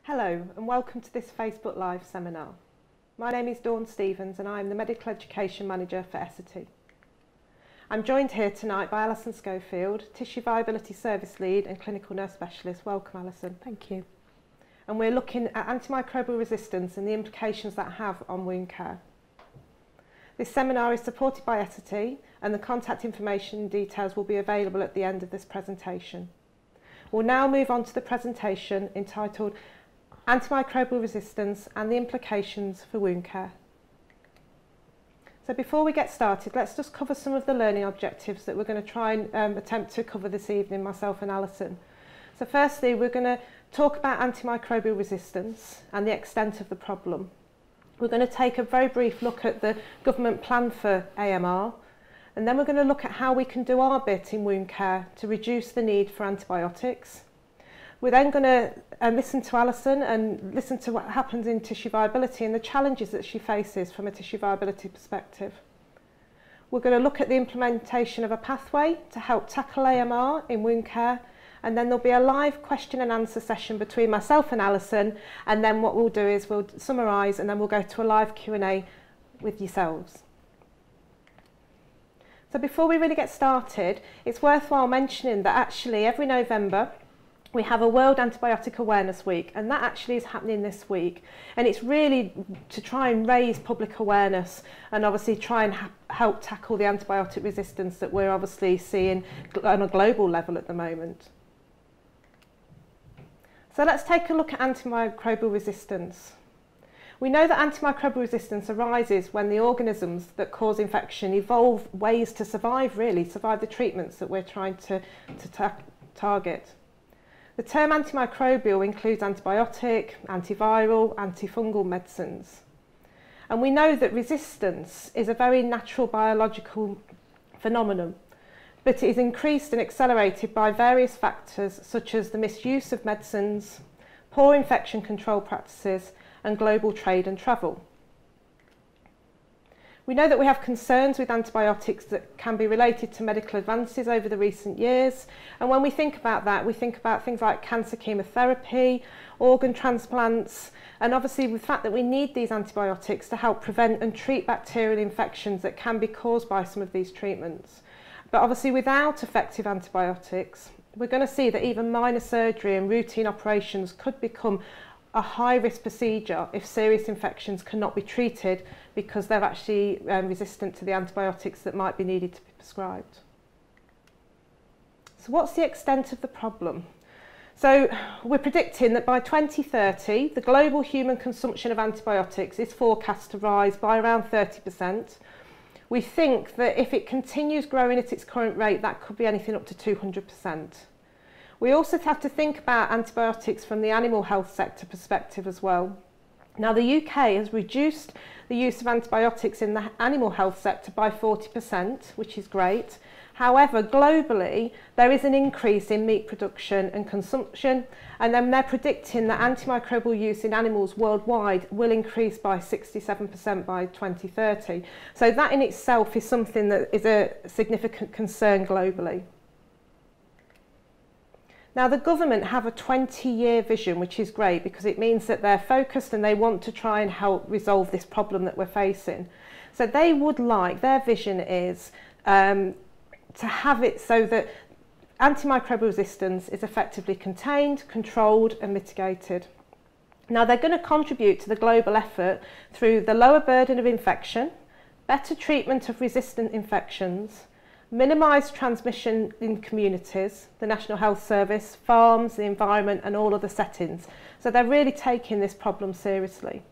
Hello and welcome to this Facebook Live seminar. My name is Dawn Stevens and I am the Medical Education Manager for Essity. I'm joined here tonight by Alison Schofield, Tissue Viability Service Lead and Clinical Nurse Specialist. Welcome, Alison. Thank you. And we're looking at antimicrobial resistance and the implications that have on wound care. This seminar is supported by Essity and the contact information and details will be available at the end of this presentation. We'll now move on to the presentation entitled Antimicrobial Resistance and the Implications for Wound Care. So before we get started, let's just cover some of the learning objectives that we're going to try and attempt to cover this evening, myself and Alison. So firstly, we're going to talk about antimicrobial resistance and the extent of the problem. We're going to take a very brief look at the government plan for AMR, and then we're going to look at how we can do our bit in wound care to reduce the need for antibiotics. We're then going to listen to Alison and listen to what happens in tissue viability and the challenges that she faces from a tissue viability perspective. We're going to look at the implementation of a pathway to help tackle AMR in wound care, and then there'll be a live question and answer session between myself and Alison, and then what we'll do is we'll summarise and then we'll go to a live Q&A with yourselves. So before we really get started, it's worthwhile mentioning that actually every November we have a World Antibiotic Awareness Week, and that actually is happening this week. And it's really to try and raise public awareness and obviously try and help tackle the antibiotic resistance that we're obviously seeing on a global level at the moment. So let's take a look at antimicrobial resistance. We know that antimicrobial resistance arises when the organisms that cause infection evolve ways to survive the treatments that we're trying to target. The term antimicrobial includes antibiotic, antiviral, antifungal medicines. And we know that resistance is a very natural biological phenomenon, but it is increased and accelerated by various factors such as the misuse of medicines, poor infection control practices, and global trade and travel. We know that we have concerns with antibiotics that can be related to medical advances over the recent years, and when we think about that, we think about things like cancer chemotherapy, organ transplants, and obviously the fact that we need these antibiotics to help prevent and treat bacterial infections that can be caused by some of these treatments. But obviously without effective antibiotics, we're going to see that even minor surgery and routine operations could become a high-risk procedure if serious infections cannot be treated because they're actually resistant to the antibiotics that might be needed to be prescribed. So what's the extent of the problem? So we're predicting that by 2030, the global human consumption of antibiotics is forecast to rise by around 30%. We think that if it continues growing at its current rate, that could be anything up to 200%. We also have to think about antibiotics from the animal health sector perspective as well. Now, the UK has reduced the use of antibiotics in the animal health sector by 40%, which is great. However, globally, there is an increase in meat production and consumption, and then they're predicting that antimicrobial use in animals worldwide will increase by 67% by 2030. So that in itself is something that is a significant concern globally. Now, the government have a 20-year vision, which is great because it means that they're focused and they want to try and help resolve this problem that we're facing. So they would like, their vision is to have it so that antimicrobial resistance is effectively contained, controlled and mitigated. Now, they're going to contribute to the global effort through the lower burden of infection, better treatment of resistant infections, minimise transmission in communities, the National Health Service, farms, the environment and all other settings. So they're really taking this problem seriously.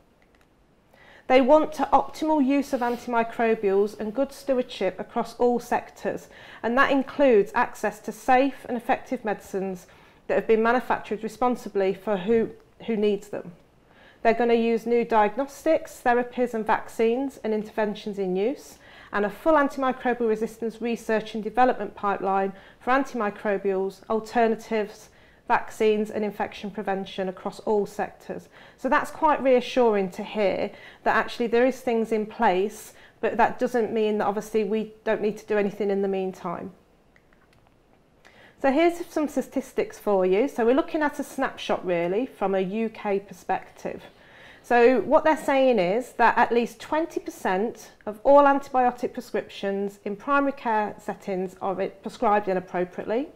They want to optimal use of antimicrobials and good stewardship across all sectors, and that includes access to safe and effective medicines that have been manufactured responsibly for who needs them. They're going to use new diagnostics, therapies and vaccines and interventions in use, and a full antimicrobial resistance research and development pipeline for antimicrobials, alternatives, vaccines and infection prevention across all sectors. So that's quite reassuring to hear that actually there is things in place, but that doesn't mean that obviously we don't need to do anything in the meantime. So here's some statistics for you. So we're looking at a snapshot really from a UK perspective. So what they're saying is that at least 20% of all antibiotic prescriptions in primary care settings are prescribed inappropriately.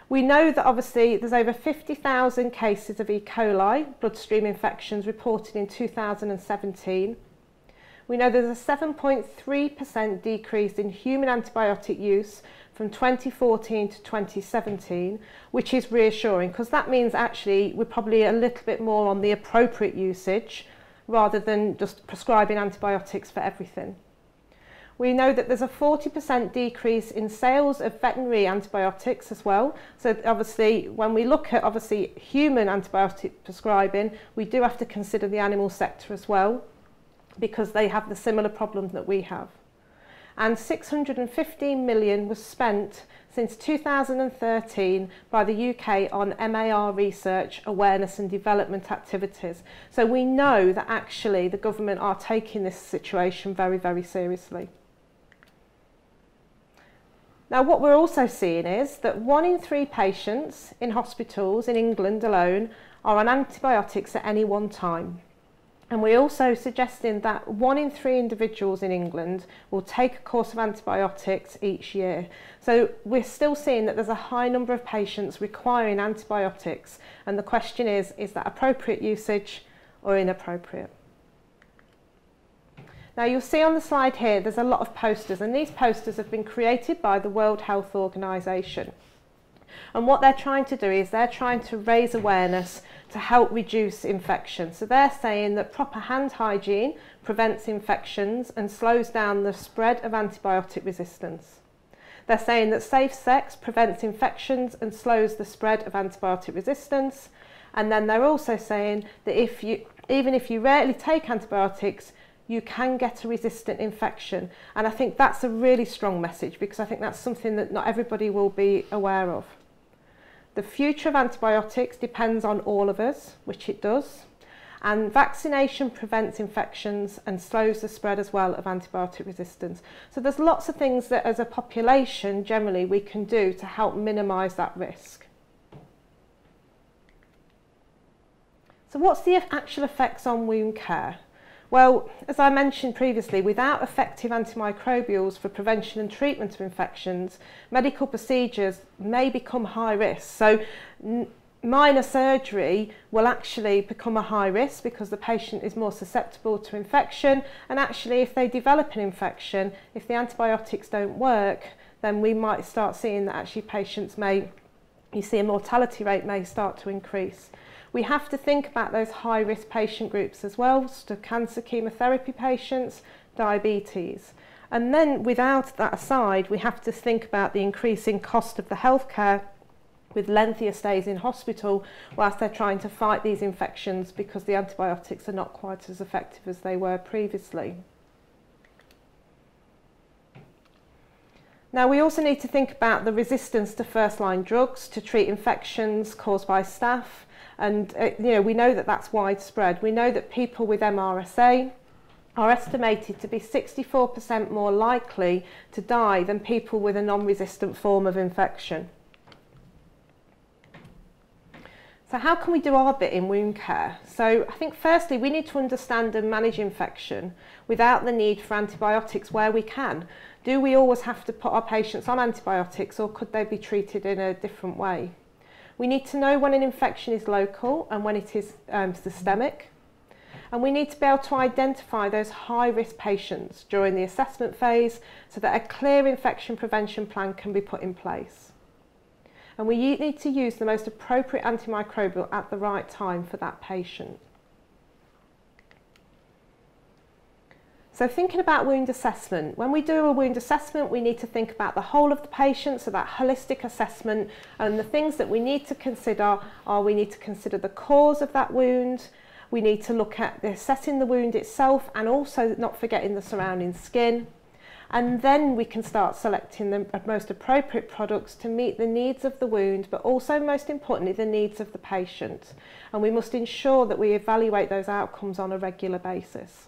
We know that obviously there's over 50,000 cases of E. coli bloodstream infections reported in 2017. We know there's a 7.3% decrease in human antibiotic use from 2014 to 2017, which is reassuring because that means actually we're probably a little bit more on the appropriate usage rather than just prescribing antibiotics for everything. We know that there's a 40% decrease in sales of veterinary antibiotics as well. So obviously when we look at human antibiotic prescribing, we do have to consider the animal sector as well because they have the similar problems that we have. And 615 million was spent since 2013 by the UK on MAR research, awareness and development activities. So we know that actually the government are taking this situation very, very seriously. Now what we're also seeing is that 1 in 3 patients in hospitals in England alone are on antibiotics at any one time. And we're also suggesting that 1 in 3 individuals in England will take a course of antibiotics each year. So we're still seeing that there's a high number of patients requiring antibiotics. And the question is that appropriate usage or inappropriate? Now you'll see on the slide here, there's a lot of posters, and these posters have been created by the World Health Organization. And what they're trying to do is they're trying to raise awareness to help reduce infection. So they're saying that proper hand hygiene prevents infections and slows down the spread of antibiotic resistance. They're saying that safe sex prevents infections and slows the spread of antibiotic resistance. And then they're also saying that even if you rarely take antibiotics, you can get a resistant infection. And I think that's a really strong message because I think that's something that not everybody will be aware of. The future of antibiotics depends on all of us, which it does, and vaccination prevents infections and slows the spread as well of antibiotic resistance. So there's lots of things that as a population generally we can do to help minimise that risk. So what's the actual effects on wound care? Well, as I mentioned previously, without effective antimicrobials for prevention and treatment of infections, medical procedures may become high risk. So minor surgery will actually become a high risk because the patient is more susceptible to infection, and actually if they develop an infection, if the antibiotics don't work, then we might start seeing that actually patients you see a mortality rate may start to increase. We have to think about those high-risk patient groups as well, so cancer, chemotherapy patients, diabetes. And then without that aside, we have to think about the increasing cost of the healthcare with lengthier stays in hospital whilst they're trying to fight these infections because the antibiotics are not quite as effective as they were previously. Now we also need to think about the resistance to first-line drugs to treat infections caused by staph. And we know that that's widespread. We know that people with MRSA are estimated to be 64% more likely to die than people with a non-resistant form of infection. So how can we do our bit in wound care? So I think firstly we need to understand and manage infection without the need for antibiotics where we can. Do we always have to put our patients on antibiotics, or could they be treated in a different way? We need to know when an infection is local and when it is systemic. And we need to be able to identify those high-risk patients during the assessment phase so that a clear infection prevention plan can be put in place. And we need to use the most appropriate antimicrobial at the right time for that patient. So thinking about wound assessment, when we do a wound assessment, we need to think about the whole of the patient, so that holistic assessment, and the things that we need to consider are we need to consider the cause of that wound, we need to look at assessing the wound itself and also not forgetting the surrounding skin. And then we can start selecting the most appropriate products to meet the needs of the wound, but also most importantly the needs of the patient. And we must ensure that we evaluate those outcomes on a regular basis.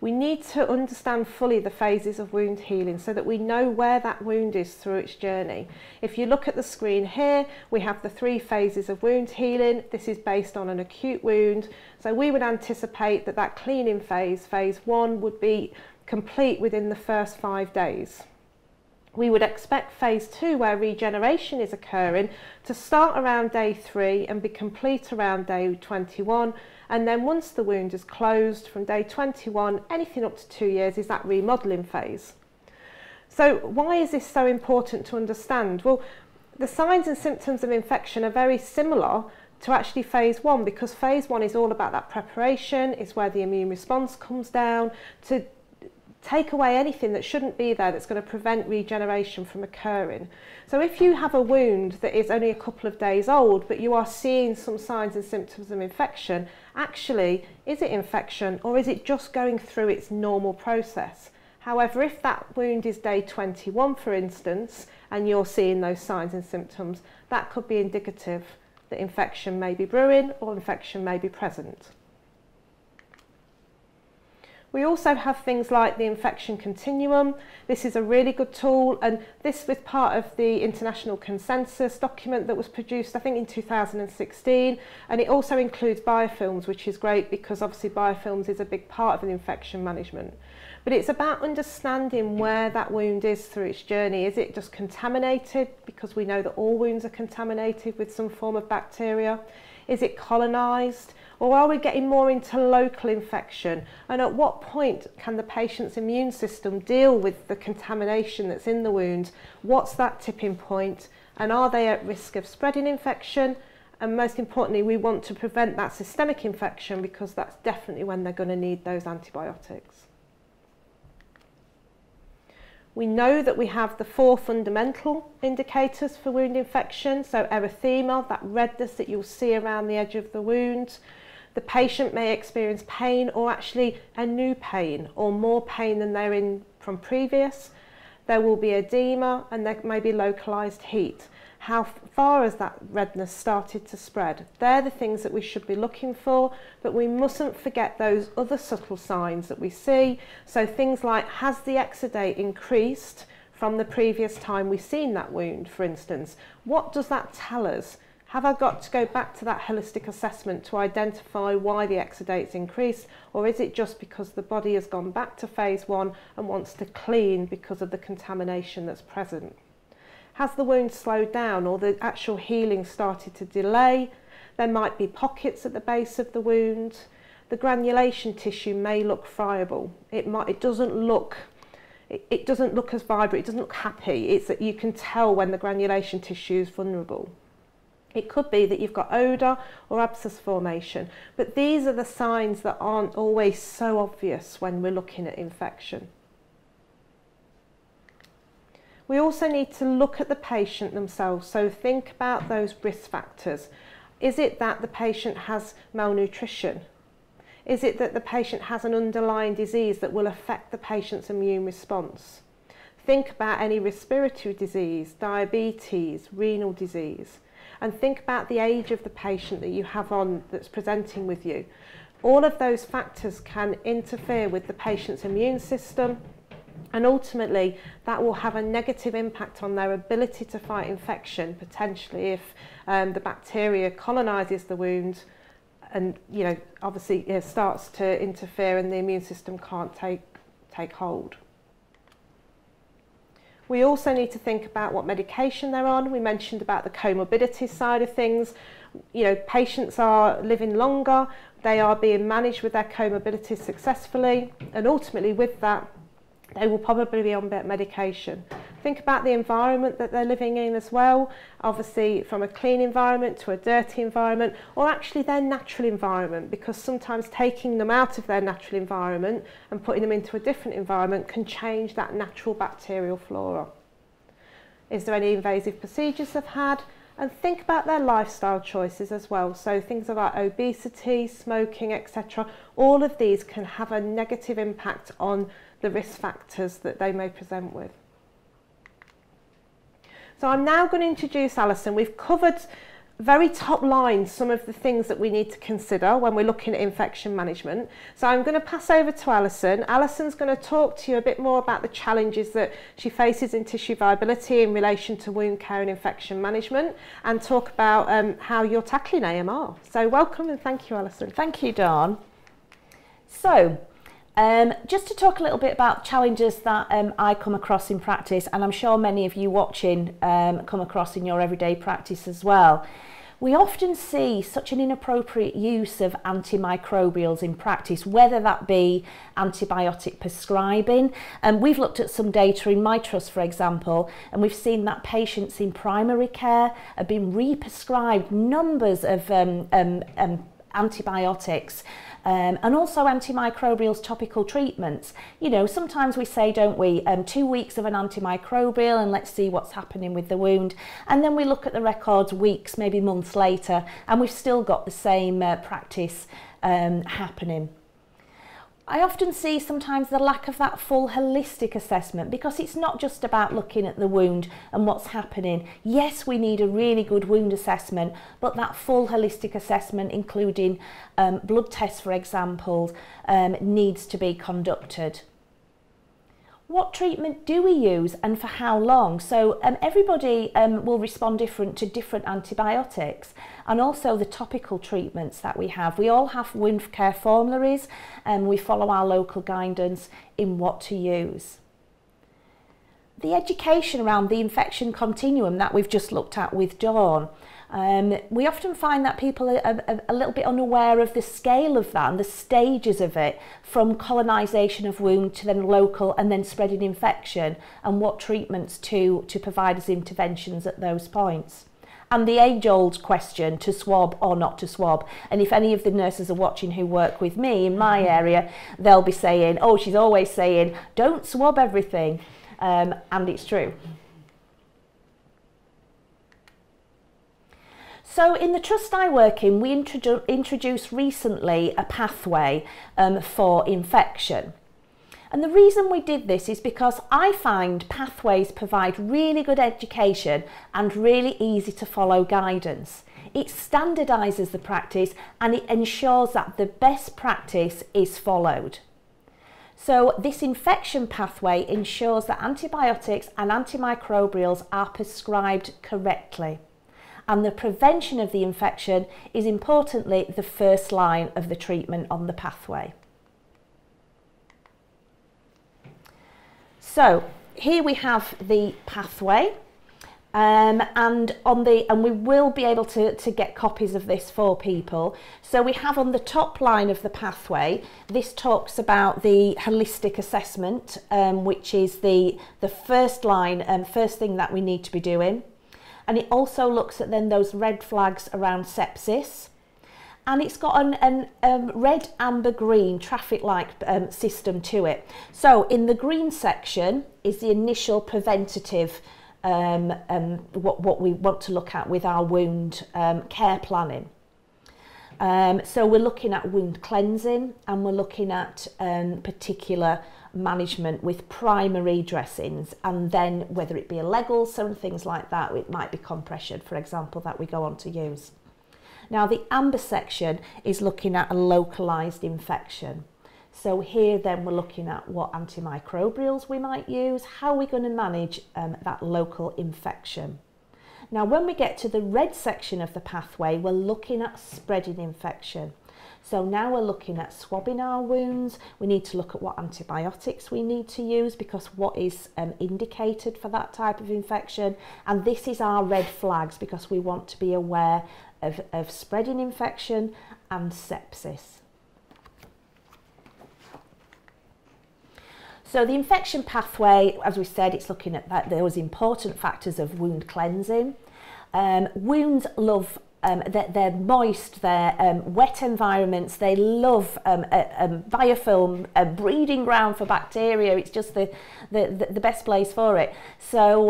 We need to understand fully the phases of wound healing so that we know where that wound is through its journey. If you look at the screen here, we have the 3 phases of wound healing. This is based on an acute wound. So we would anticipate that that cleaning phase, phase 1, would be complete within the first 5 days. We would expect phase 2, where regeneration is occurring, to start around day 3 and be complete around day 21. And then once the wound is closed from day 21, anything up to 2 years is that remodelling phase. So why is this so important to understand? Well, the signs and symptoms of infection are very similar to actually phase 1, because phase 1 is all about that preparation. It's where the immune response comes down to take away anything that shouldn't be there that's going to prevent regeneration from occurring. So if you have a wound that is only a couple of days old, but you are seeing some signs and symptoms of infection, actually, is it infection or is it just going through its normal process? However, if that wound is day 21, for instance, and you're seeing those signs and symptoms, that could be indicative that infection may be brewing or infection may be present. We also have things like the infection continuum. This is a really good tool, and this was part of the international consensus document that was produced, I think, in 2016, and it also includes biofilms, which is great because obviously biofilms is a big part of the infection management. But it's about understanding where that wound is through its journey. Is it just contaminated? Because we know that all wounds are contaminated with some form of bacteria. Is it colonised? Or are we getting more into local infection? And at what point can the patient's immune system deal with the contamination that's in the wound? What's that tipping point? And are they at risk of spreading infection? And most importantly, we want to prevent that systemic infection, because that's definitely when they're going to need those antibiotics. We know that we have the 4 fundamental indicators for wound infection. So erythema, that redness that you'll see around the edge of the wound. The patient may experience pain, or actually a new pain, or more pain than they're in from previous. There will be edema, and there may be localised heat. How far has that redness started to spread? They're the things that we should be looking for, but we mustn't forget those other subtle signs that we see. So things like, has the exudate increased from the previous time we've seen that wound, for instance? What does that tell us? Have I got to go back to that holistic assessment to identify why the exudate's increased, or is it just because the body has gone back to phase 1 and wants to clean because of the contamination that's present? Has the wound slowed down, or the actual healing started to delay? There might be pockets at the base of the wound. The granulation tissue may look friable. It doesn't look as vibrant, it doesn't look happy. It's that you can tell when the granulation tissue is vulnerable. It could be that you've got odour or abscess formation, but these are the signs that aren't always so obvious when we're looking at infection. We also need to look at the patient themselves, so think about those risk factors. Is it that the patient has malnutrition? Is it that the patient has an underlying disease that will affect the patient's immune response? Think about any respiratory disease, diabetes, renal disease. And think about the age of the patient that you have on that's presenting with you. All of those factors can interfere with the patient's immune system, and ultimately that will have a negative impact on their ability to fight infection, potentially if the bacteria colonises the wound and obviously starts to interfere and the immune system can't take hold. We also need to think about what medication they're on. We mentioned about the comorbidity side of things. Patients are living longer, they are being managed with their comorbidities successfully, and ultimately with that, they will probably be on medication. Think about the environment that they're living in as well, obviously from a clean environment to a dirty environment, or actually their natural environment, because sometimes taking them out of their natural environment and putting them into a different environment can change that natural bacterial flora. Is there any invasive procedures they've had? And think about their lifestyle choices as well. So things like obesity, smoking, etc. All of these can have a negative impact on the risk factors that they may present with. So I'm now going to introduce Alison. We've covered very top line some of the things that we need to consider when we're looking at infection management. So I'm going to pass over to Alison. Alison's going to talk to you a bit more about the challenges that she faces in tissue viability in relation to wound care and infection management, and talk about how you're tackling AMR. So welcome and thank you, Alison. Thank you, Dawn. So just to talk a little bit about challenges that I come across in practice, and I'm sure many of you watching come across in your everyday practice as well. We often see such an inappropriate use of antimicrobials in practice, whether that be antibiotic prescribing. We've looked at some data in my trust, for example, and we've seen that patients in primary care have been re-prescribed numbers of antibiotics. And also antimicrobials topical treatments. You know, sometimes we say, don't we, 2 weeks of an antimicrobial and let's see what's happening with the wound. And then we look at the records weeks, maybe months later, and we've still got the same practice happening. I often see sometimes the lack of that full holistic assessment, because it's not just about looking at the wound and what's happening. Yes, we need a really good wound assessment, but that full holistic assessment, including blood tests, for example, needs to be conducted. What treatment do we use and for how long? So everybody will respond different to different antibiotics, and also the topical treatments that we have. We all have wound care formularies and we follow our local guidance in what to use. The education around the infection continuum that we've just looked at with Dawn, we often find that people are a little bit unaware of the scale of that and the stages of it, from colonisation of wound to then local and then spreading infection, and what treatments to provide as interventions at those points. And the age-old question, to swab or not to swab. And if any of the nurses are watching who work with me in my area, they'll be saying, oh, she's always saying, don't swab everything. And it's true. So in the trust I work in, we introduced recently a pathway for infection. And the reason we did this is because I find pathways provide really good education and really easy to follow guidance. It standardises the practice and it ensures that the best practice is followed. So this infection pathway ensures that antibiotics and antimicrobials are prescribed correctly. And the prevention of the infection is importantly the first line of the treatment on the pathway. So here we have the pathway, and we will be able to get copies of this for people. So we have on the top line of the pathway, this talks about the holistic assessment, which is the first line, first thing that we need to be doing. And it also looks at then those red flags around sepsis. And it's got an red, amber, green traffic-like system to it. So in the green section is the initial preventative, what we want to look at with our wound care planning. So we're looking at wound cleansing, and we're looking at particular management with primary dressings, and then whether it be a leg ulcer and things like that, it might be compression, for example, that we go on to use. Now the amber section is looking at a localised infection. So here then we're looking at what antimicrobials we might use, how we're going to manage that local infection. Now when we get to the red section of the pathway, we're looking at spreading infection. So now we're looking at swabbing our wounds. We need to look at what antibiotics we need to use, because what is indicated for that type of infection. And this is our red flags, because we want to be aware of spreading infection and sepsis. So the infection pathway, as we said, it's looking at those important factors of wound cleansing. Wounds love they're moist, they're wet environments, they love biofilm, a breeding ground for bacteria. It's just the best place for it. So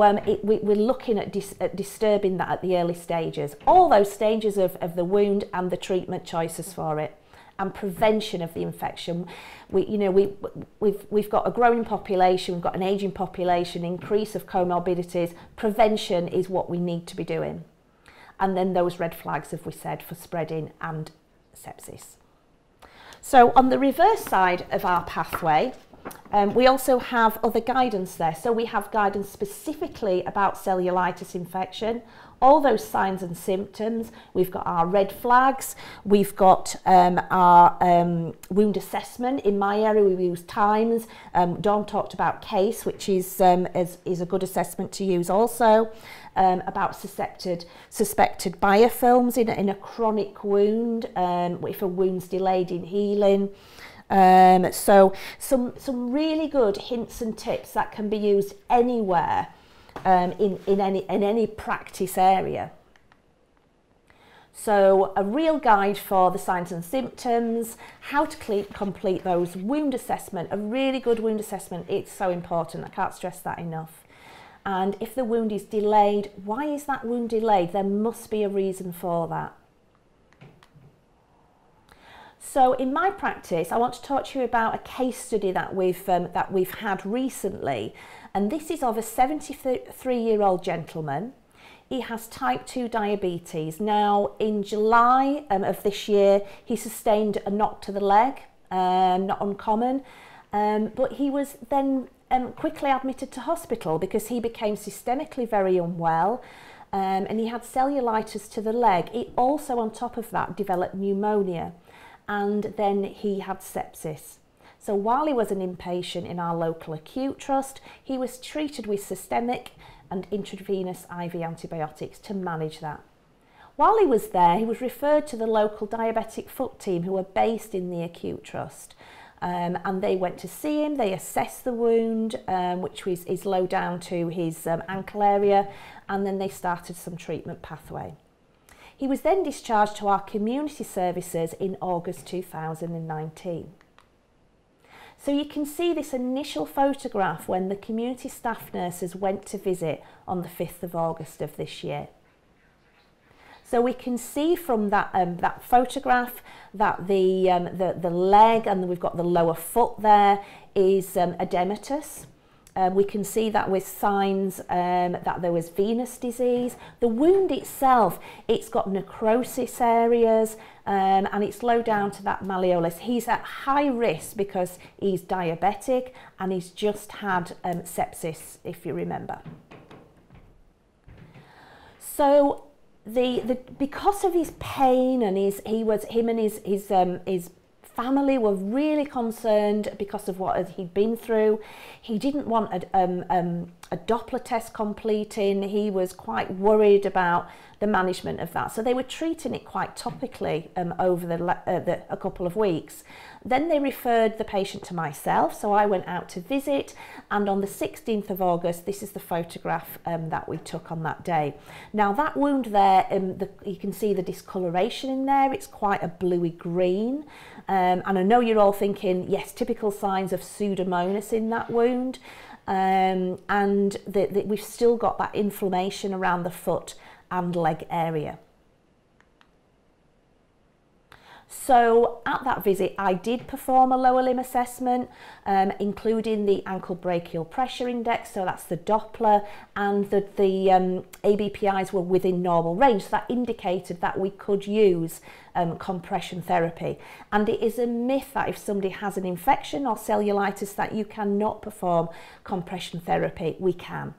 we're looking at disturbing that at the early stages. All those stages of the wound and the treatment choices for it. And prevention of the infection. We've got a growing population, we've got an ageing population, increase of comorbidities. Prevention is what we need to be doing. and then those red flags, as we said, for spreading and sepsis. So on the reverse side of our pathway, we also have other guidance there. So we have guidance specifically about cellulitis infection, all those signs and symptoms. We've got our red flags, we've got our wound assessment. In my area we use TIMES. Dawn talked about CASE, which is a good assessment to use also, about suspected biofilms in a chronic wound, if a wound's delayed in healing. So some really good hints and tips that can be used anywhere, in any practice area. So a real guide for the signs and symptoms, how to complete those wound assessment, a really good wound assessment. It's so important, I can't stress that enough. And if the wound is delayed, why is that wound delayed? There must be a reason for that. So in my practice, I want to talk to you about a case study that we've had recently, and this is of a 73-year-old gentleman. He has type 2 diabetes. Now, in July of this year, he sustained a knock to the leg, not uncommon, but he was then quickly admitted to hospital because he became systemically very unwell, and he had cellulitis to the leg. He also, on top of that, developed pneumonia, and then he had sepsis. So while he was an inpatient in our local acute trust, he was treated with systemic and intravenous IV antibiotics to manage that. While he was there, he was referred to the local diabetic foot team who were based in the acute trust. And they went to see him, they assessed the wound, which is low down to his ankle area, and then they started some treatment pathway. He was then discharged to our community services in August 2019. So you can see this initial photograph when the community staff nurses went to visit on the 5th of August of this year. So we can see from that photograph that the leg, and we've got the lower foot there, is edematous. We can see that with signs that there was venous disease. The wound itself, it's got necrosis areas, and it's low down to that malleolus. He's at high risk because he's diabetic and he's just had sepsis, if you remember. So because of his pain and him and his family were really concerned because of what he'd been through. He didn't want a Doppler test completing. He was quite worried about the management of that. So they were treating it quite topically over a couple of weeks. Then they referred the patient to myself, so I went out to visit, and on the 16th of August, this is the photograph that we took on that day. Now that wound there, you can see the discoloration in there. It's quite a bluey green, and I know you're all thinking, yes, typical signs of Pseudomonas in that wound, and we've still got that inflammation around the foot and leg area. So at that visit, I did perform a lower limb assessment, including the ankle brachial pressure index, so that's the Doppler, and the ABPIs were within normal range, so that indicated that we could use compression therapy. And it is a myth that if somebody has an infection or cellulitis that you cannot perform compression therapy. We can.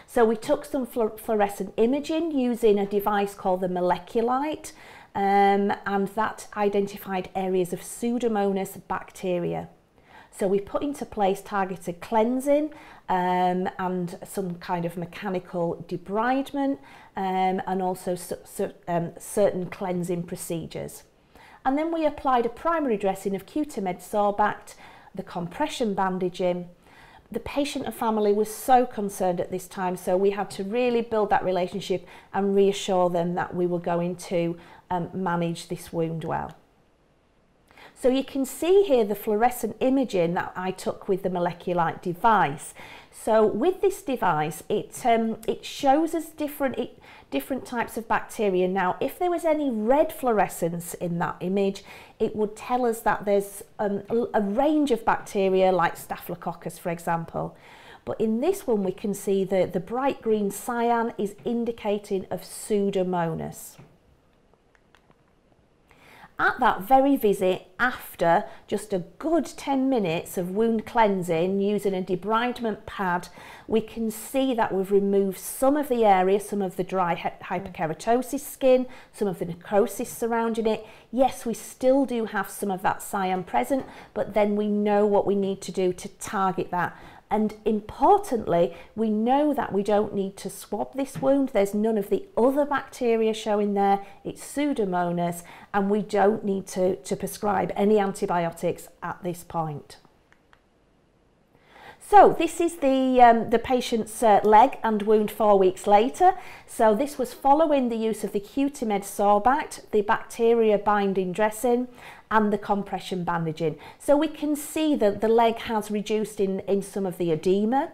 So we took some fluorescent imaging using a device called the Moleculite, and that identified areas of Pseudomonas bacteria. So we put into place targeted cleansing and some kind of mechanical debridement, and also certain cleansing procedures. And then we applied a primary dressing of Cutamed Sorbact, the compression bandaging. The patient and family was so concerned at this time, so we had to really build that relationship and reassure them that we were going to manage this wound well. So you can see here the fluorescent imaging that I took with the Moleculite device. So with this device, it shows us different types of bacteria. Now, if there was any red fluorescence in that image, it would tell us that there's a range of bacteria like Staphylococcus, for example. But in this one, we can see the bright green cyan is indicating of Pseudomonas. At that very visit, after just a good 10 minutes of wound cleansing using a debridement pad, we can see that we've removed some of the area, some of the dry hyperkeratosis skin, some of the necrosis surrounding it. Yes, we still do have some of that cyan present, but then we know what we need to do to target that. And importantly, we know that we don't need to swab this wound. There's none of the other bacteria showing there. It's Pseudomonas, and we don't need to prescribe any antibiotics at this point. So this is the patient's leg and wound 4 weeks later. So this was following the use of the Cutimed Sorbact, the bacteria binding dressing, and the compression bandaging. So we can see that the leg has reduced in some of the edema.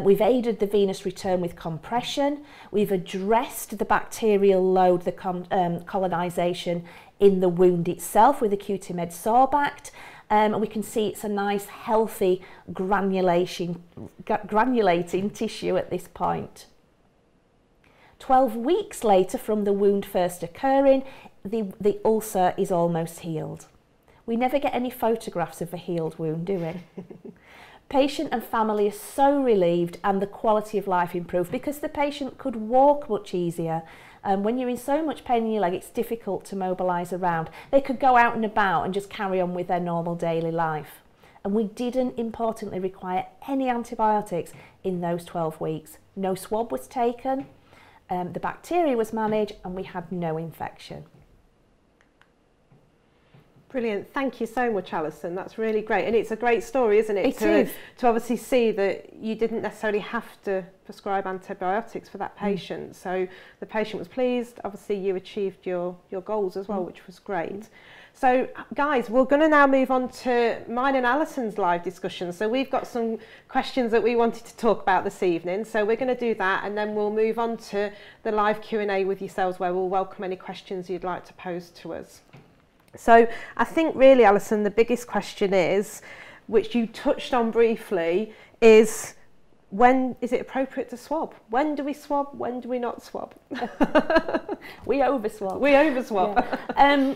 We've aided the venous return with compression. We've addressed the bacterial load, the colonisation in the wound itself with the Cutimed Sorbact. And we can see it's a nice, healthy granulating tissue at this point. 12 weeks later from the wound first occurring, the ulcer is almost healed. We never get any photographs of a healed wound, do we? Patient and family are so relieved, and the quality of life improved because the patient could walk much easier. When you're in so much pain in your leg, it's difficult to mobilise around. They could go out and about and just carry on with their normal daily life. And we didn't, importantly, require any antibiotics in those 12 weeks. No swab was taken, the bacteria was managed, and we had no infection. Brilliant. Thank you so much, Alison. That's really great. And it's a great story, isn't it? It is. To obviously see that you didn't necessarily have to prescribe antibiotics for that patient. So the patient was pleased. Obviously, you achieved your goals as well, which was great. So, guys, we're going to now move on to mine and Alison's live discussion. So we've got some questions that we wanted to talk about this evening. So we're going to do that, and then we'll move on to the live Q&A with yourselves, where we'll welcome any questions you'd like to pose to us. So I think really, Alison, the biggest question is, which you touched on briefly, is when is it appropriate to swab? When do we swab? When do we not swab? We overswab. We overswab. Yeah.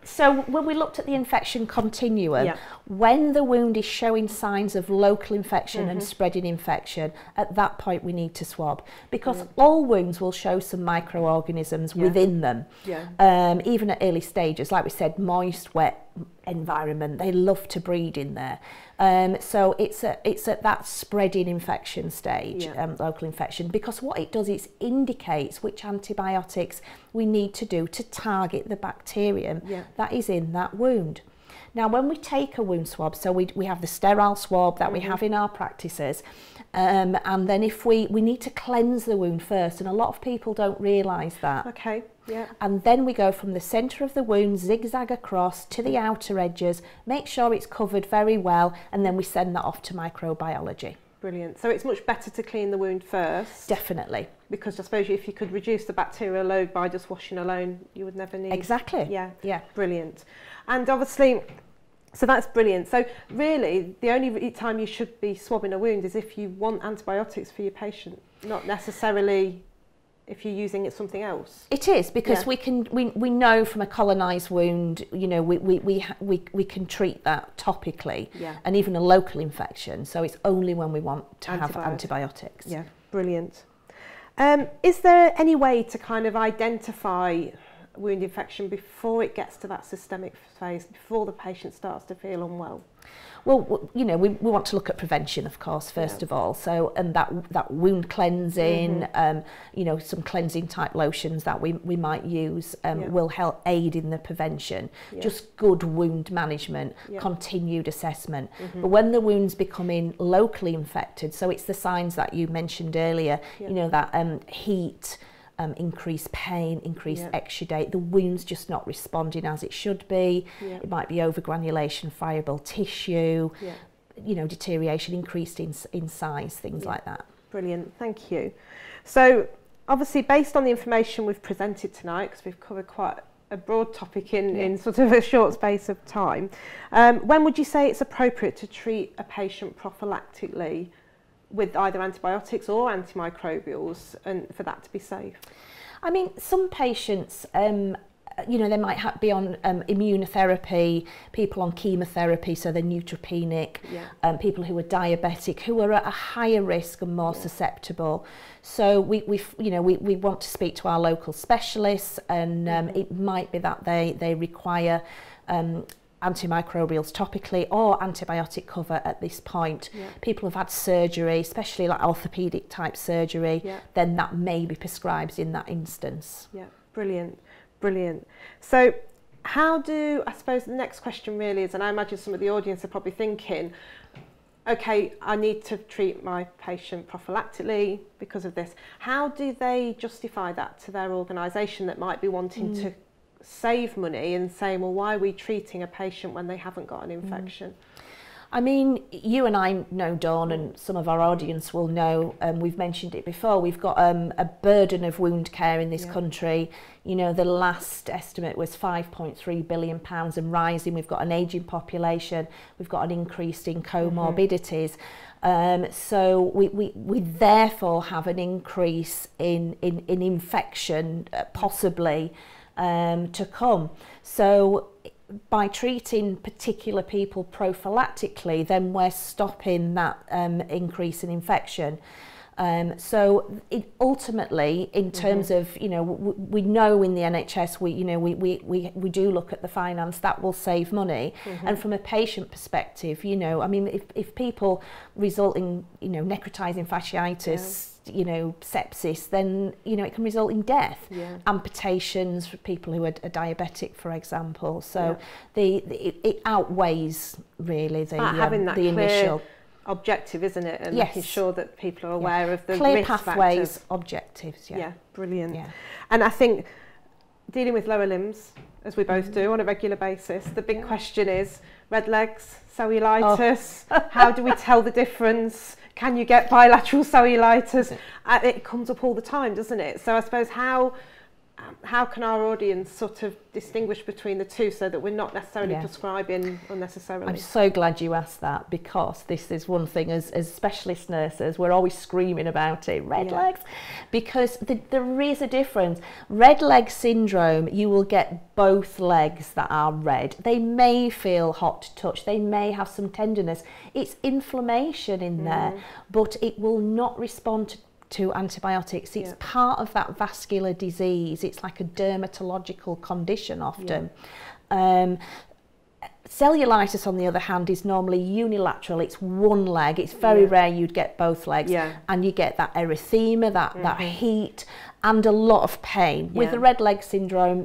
So when we looked at the infection continuum, when the wound is showing signs of local infection and spreading infection, at that point we need to swab, because all wounds will show some microorganisms within them, even at early stages. Like we said, moist, wet environment, they love to breed in there. So it's at that spreading infection stage, local infection, because what it does is indicates which antibiotics we need to do to target the bacterium that is in that wound. Now, when we take a wound swab, so we have the sterile swab that we have in our practices, and then if we need to cleanse the wound first, and a lot of people don't realise that. Okay. Yeah. And then we go from the centre of the wound, zigzag across to the outer edges, make sure it's covered very well, and then we send that off to microbiology. Brilliant. So it's much better to clean the wound first. Definitely. Because I suppose if you could reduce the bacterial load by just washing alone, you would never need... Exactly. Yeah. Yeah. Brilliant. And obviously, so that's brilliant. So really, the only time you should be swabbing a wound is if you want antibiotics for your patient, not necessarily if you're using it something else. It is, because we know from a colonised wound, you know, we can treat that topically, and even a local infection. So it's only when we want to have antibiotics. Yeah, brilliant. Is there any way to kind of identify wound infection before it gets to that systemic phase, before the patient starts to feel unwell? Well, you know, we want to look at prevention, of course, first of all. So, and that wound cleansing, you know, some cleansing type lotions that we might use will help aid in the prevention. Just good wound management, continued assessment. But when the wound's becoming locally infected, so it's the signs that you mentioned earlier, you know, that heat, increased pain, increased exudate, the wound's just not responding as it should be. It might be overgranulation, friable tissue, you know, deterioration, increased in size, things like that. Brilliant, thank you. So obviously, based on the information we've presented tonight, because we've covered quite a broad topic in sort of a short space of time, when would you say it's appropriate to treat a patient prophylactically with either antibiotics or antimicrobials, and for that to be safe? I mean, some patients, you know, they might be on immunotherapy, people on chemotherapy, so they're neutropenic, people who are diabetic, who are at a higher risk and more susceptible. So we want to speak to our local specialists, and it might be that they require antimicrobials topically or antibiotic cover at this point. People have had surgery, especially like orthopedic type surgery, then that may be prescribed in that instance. Yeah, brilliant. Brilliant. So how do, I suppose the next question really is, and I imagine some of the audience are probably thinking, okay, I need to treat my patient prophylactically because of this. How do they justify that to their organisation that might be wanting to save money and saying, well, why are we treating a patient when they haven't got an infection? I mean, you and I know, Dawn, and some of our audience will know, we've mentioned it before, we've got a burden of wound care in this country. You know, the last estimate was £5.3 billion and rising. We've got an ageing population, we've got an increase in comorbidities. So we therefore have an increase in infection possibly to come. So by treating particular people prophylactically, then we're stopping that increase in infection. So ultimately, in terms of, you know, we know in the NHS, we do look at the finance, that will save money. And from a patient perspective, you know, I mean, if people result in, you know, necrotizing fasciitis, you know, sepsis, then, you know, it can result in death. Amputations for people who are diabetic, for example. So it outweighs really the having that initial objective, isn't it? And making sure that people are aware of the clear risk pathways, factors. objectives. Brilliant. And I think dealing with lower limbs, as we both do on a regular basis, the big question is red legs, cellulitis. How do we tell the difference? Can you get bilateral cellulitis? It comes up all the time, doesn't it? So I suppose how can our audience sort of distinguish between the two so that we're not necessarily prescribing unnecessarily? I'm so glad you asked that, because this is one thing as specialist nurses, we're always screaming about it, red legs, because there is a difference. Red leg syndrome, you will get both legs that are red. They may feel hot to touch, they may have some tenderness. It's inflammation in there, but it will not respond to antibiotics. It's part of that vascular disease. It's like a dermatological condition often. Cellulitis, on the other hand, is normally unilateral. It's one leg. It's very rare you'd get both legs. And you get that erythema, that heat, and a lot of pain. With the red leg syndrome,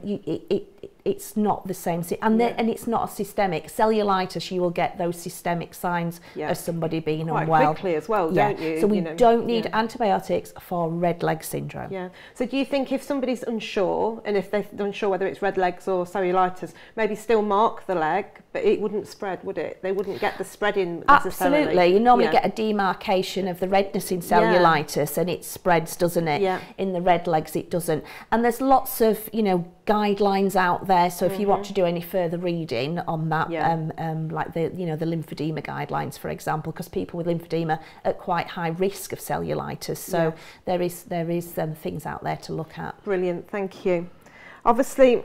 it's not the same, and it's not a systemic. Cellulitis, you will get those systemic signs of somebody being quite unwell. Quickly as well, don't you? So we don't need antibiotics for red leg syndrome. So do you think if somebody's unsure, and if they're unsure whether it's red legs or cellulitis, maybe still mark the leg, but it wouldn't spread, would it? They wouldn't get the spreading necessarily. Absolutely. You normally get a demarcation of the redness in cellulitis, and it spreads, doesn't it? In the red legs, it doesn't. And there's lots of, you know, guidelines out there. So if you want to do any further reading on that, like the lymphedema guidelines, for example, because people with lymphedema are at quite high risk of cellulitis. So there is things out there to look at. Brilliant, thank you. Obviously,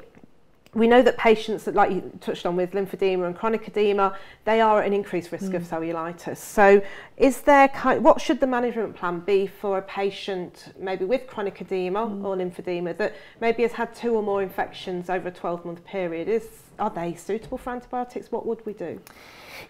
we know that patients that, like you touched on, with lymphedema and chronic edema, they are at an increased risk of cellulitis. So is there what should the management plan be for a patient maybe with chronic edema or lymphedema that maybe has had 2 or more infections over a 12-month period? Are they suitable for antibiotics? What would we do?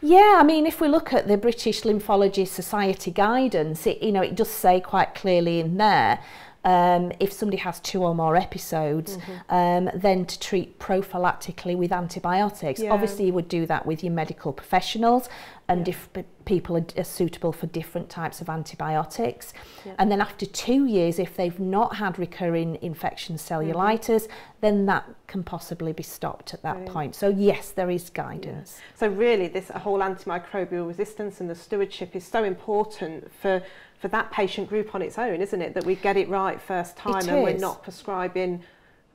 Yeah, I mean, if we look at the British Lymphology Society guidance, it does say quite clearly in there, if somebody has 2 or more episodes, then to treat prophylactically with antibiotics. Obviously, you would do that with your medical professionals, and if people are suitable for different types of antibiotics. And then after 2 years, if they've not had recurring infection cellulitis, then that can possibly be stopped at that point. So yes, there is guidance. So really, this whole antimicrobial resistance and the stewardship is so important for that patient group on its own, isn't it? That we get it right first time and we're not prescribing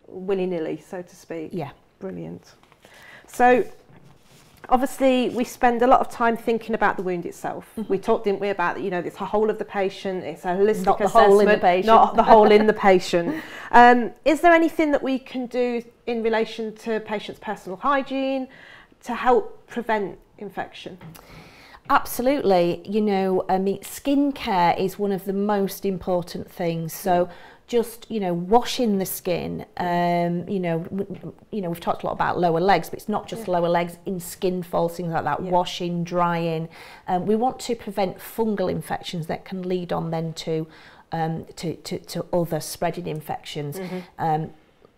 willy-nilly, so to speak. Yeah. Brilliant. So obviously we spend a lot of time thinking about the wound itself. We talked, didn't we, about, you know, it's a whole of the patient, it's a holistic not the assessment, whole in the patient. not the whole in the patient. Is there anything that we can do in relation to patients' personal hygiene to help prevent infection? Absolutely. You know, I mean, skincare is one of the most important things. So just, you know, washing the skin, you know, we've talked a lot about lower legs, but it's not just lower legs, in skin folds, things like that, washing, drying. We want to prevent fungal infections that can lead on then to other spreading infections.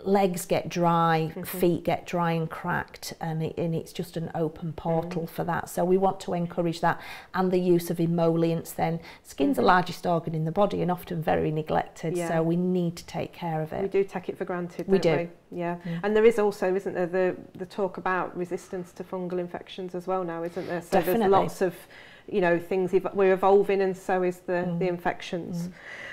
Legs get dry, feet get dry and cracked, and it's just an open portal for that. So we want to encourage that, and the use of emollients then. Skin's the largest organ in the body and often very neglected, so we need to take care of it. We do take it for granted, we don't do. we? Yeah. And there is also, isn't there, the talk about resistance to fungal infections as well now, isn't there? So Definitely. there's lots of, you know, things we're evolving, and so is the infections.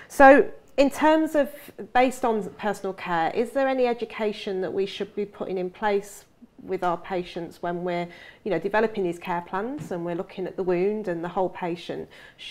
So in terms of, based on personal care, is there any education that we should be putting in place with our patients when we're, you know, developing these care plans and we're looking at the wound and the whole patient?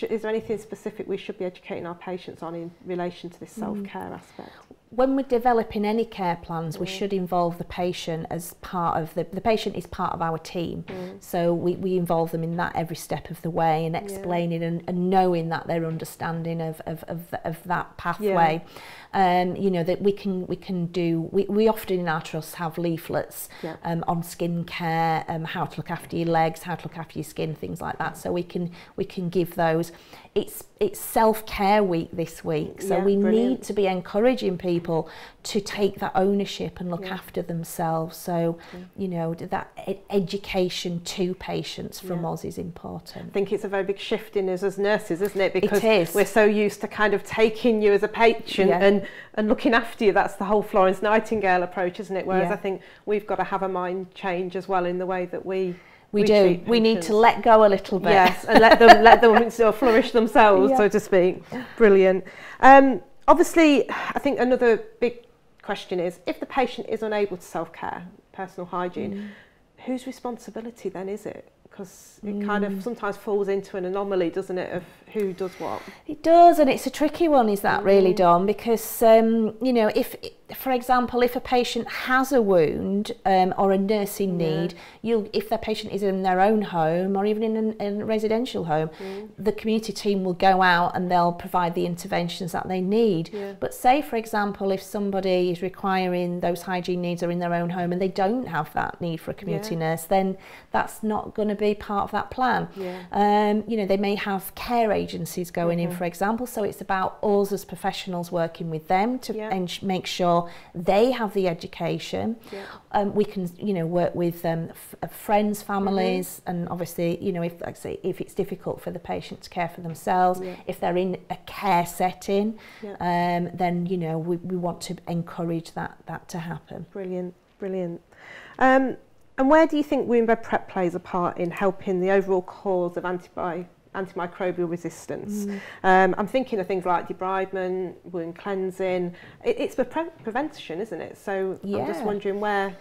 Is there anything specific we should be educating our patients on in relation to this self-care aspect? When we're developing any care plans, we should involve the patient as part of the patient is part of our team. So we involve them in that every step of the way, and explaining and knowing that they're understanding of that pathway. You know, that we can do, we often in our trusts have leaflets on skin care, how to look after your legs, how to look after your skin, things like that. So we can give those. It's self-care week this week, so we need to be encouraging people to take that ownership and look after themselves. So you know, that education to patients from us is important. I think it's a very big shift in us as nurses, isn't it? Because we're so used to kind of taking you as a patient and looking after you. That's the whole Florence Nightingale approach, isn't it? Whereas I think we've got to have a mind change as well in the way that we do. We need to let go a little bit. Yes, and let them sort of flourish themselves, so to speak. Brilliant. Obviously, I think another big question is, if the patient is unable to self-care, personal hygiene, whose responsibility then is it? Because it kind of sometimes falls into an anomaly, doesn't it, of who does what? It does, and it's a tricky one, is that really, Dawn? Because, you know, if, for example, if a patient has a wound or a nursing need, if their patient is in their own home or even in a residential home, the community team will go out and they'll provide the interventions that they need. But say, for example, if somebody is requiring those hygiene needs are in their own home and they don't have that need for a community nurse, then that's not going to be part of that plan. You know, they may have care agencies going in, for example, so it's about us as professionals working with them to make sure they have the education. We can, you know, work with friends, families, and obviously, you know, if, like I say, if it's difficult for the patient to care for themselves, if they're in a care setting, then, you know, we want to encourage that to happen. Brilliant, brilliant. And where do you think wound bed prep plays a part in helping the overall cause of antimicrobial resistance? I'm thinking of things like debridement, wound cleansing. It's prevention, isn't it? So I'm just wondering where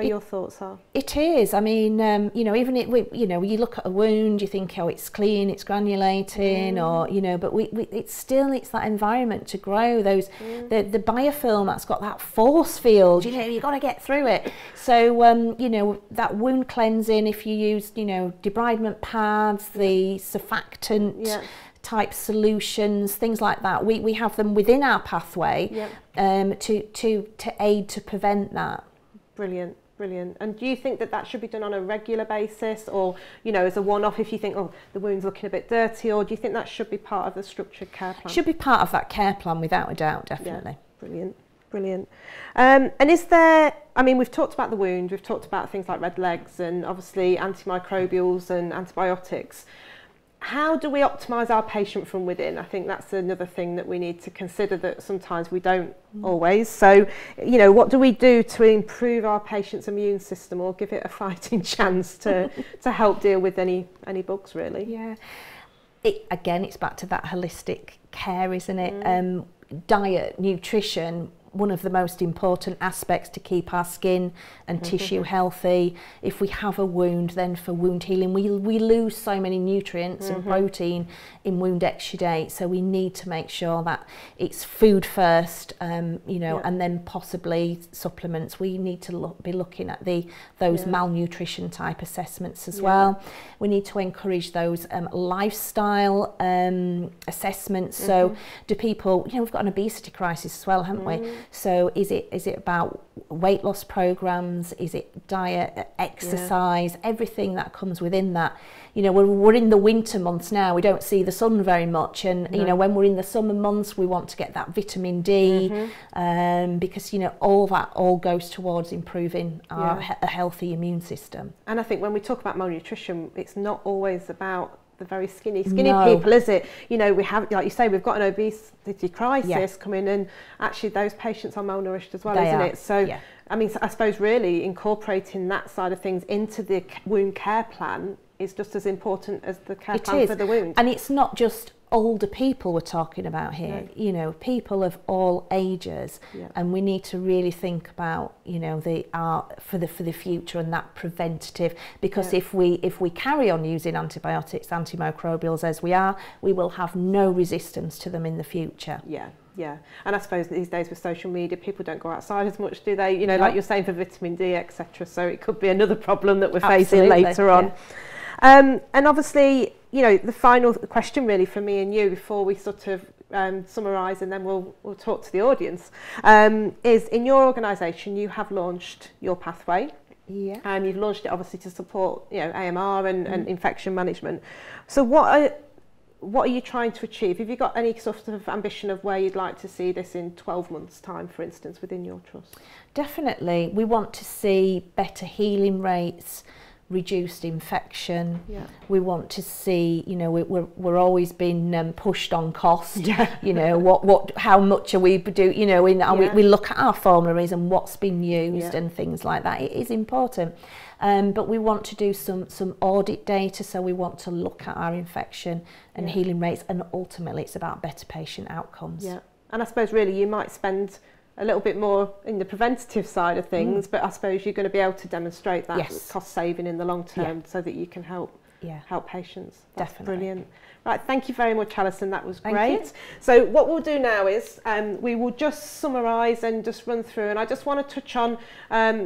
your thoughts are. It is. I mean, you know, even you know, you look at a wound, you think, oh, it's clean, it's granulating, or, you know, but it's that environment to grow those, the biofilm that's got that force field, you know, you've got to get through it. So, you know, that wound cleansing, if you use, you know, debridement pads, the surfactant type solutions, things like that, we have them within our pathway to aid to prevent that. Brilliant. Brilliant. And do you think that should be done on a regular basis, or, you know, as a one-off if you think, oh, the wound's looking a bit dirty, or do you think that should be part of the structured care plan? Should be part of that care plan, without a doubt, definitely. Brilliant. Brilliant. And is there, I mean, we've talked about the wound, we've talked about things like red legs and obviously antimicrobials and antibiotics. How do we optimise our patient from within? I think that's another thing that we need to consider, that sometimes we don't always. So, you know, what do we do to improve our patient's immune system, or give it a fighting chance to help deal with any bugs, really? Yeah. Again, it's back to that holistic care, isn't it? Diet, nutrition, one of the most important aspects to keep our skin and tissue healthy. If we have a wound, then for wound healing, we lose so many nutrients and protein in wound exudate, so we need to make sure that it's food first, you know, and then possibly supplements. We need to be looking at those malnutrition type assessments as well. We need to encourage those lifestyle assessments. So do people, you know, we've got an obesity crisis as well, haven't we? So is it about weight loss programs? Is it diet, exercise, everything that comes within that? You know, we're in the winter months now, we don't see the sun very much, and you know, when we're in the summer months, we want to get that vitamin D, because, you know, all that all goes towards improving our a healthy immune system. And I think when we talk about malnutrition, it's not always about the very skinny people, is it? You know, we have, like you say, we've got an obesity crisis coming, and actually those patients are malnourished as well, isn't it? So I mean, I suppose really incorporating that side of things into the wound care plan is just as important as the care plan for the wound. And it's not just older people we're talking about here, you know, people of all ages, and we need to really think about, you know, for the future and that preventative, because if we carry on using antibiotics, antimicrobials as we are, we will have no resistance to them in the future. Yeah, and I suppose these days with social media, people don't go outside as much, do they? You know, like you're saying, for vitamin D, etc. So it could be another problem that we're facing later on. And obviously, you know, the final question really for me and you before we sort of summarise, and then we'll talk to the audience, is in your organisation you have launched your pathway. And you've launched it obviously to support, you know, AMR and infection management. So what are you trying to achieve? Have you got any sort of ambition of where you'd like to see this in 12 months' time, for instance, within your trust? Definitely. We want to see better healing rates, reduced infection. We want to see, you know, we're always being pushed on cost. You know, how much are we do, you know, we look at our formularies and what's been used and things like that. It is important. But we want to do some audit data, so we want to look at our infection and healing rates, and ultimately it's about better patient outcomes. And I suppose really you might spend a little bit more in the preventative side of things, but I suppose you're going to be able to demonstrate that cost saving in the long term, so that you can help patients. That's brilliant. Right, thank you very much, Alison, that was great. So what we'll do now is we will just summarise and just run through, and I just want to touch on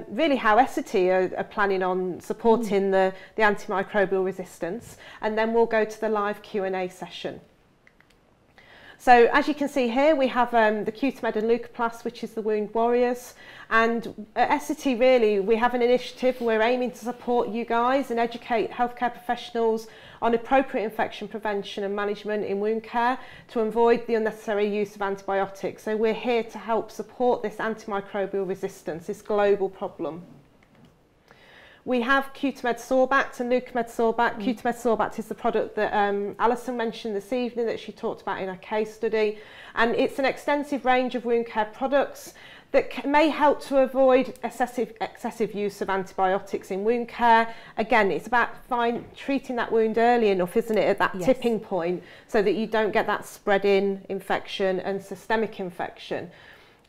really how Essity are planning on supporting the antimicrobial resistance, and then we'll go to the live Q&A session. So as you can see here, we have the Cutimed and Leukoplast, which is the wound warriors. And at Essity, really, we have an initiative. We're aiming to support you guys and educate healthcare professionals on appropriate infection prevention and management in wound care to avoid the unnecessary use of antibiotics. So we're here to help support this antimicrobial resistance, this global problem. We have Cutimed Sorbact and Leukomed Sorbact. Cutimed Sorbact is the product that Alison mentioned this evening that she talked about in her case study. And it's an extensive range of wound care products that may help to avoid excessive use of antibiotics in wound care. Again, it's about treating that wound early enough, isn't it, at that tipping point, so that you don't get that spreading infection and systemic infection.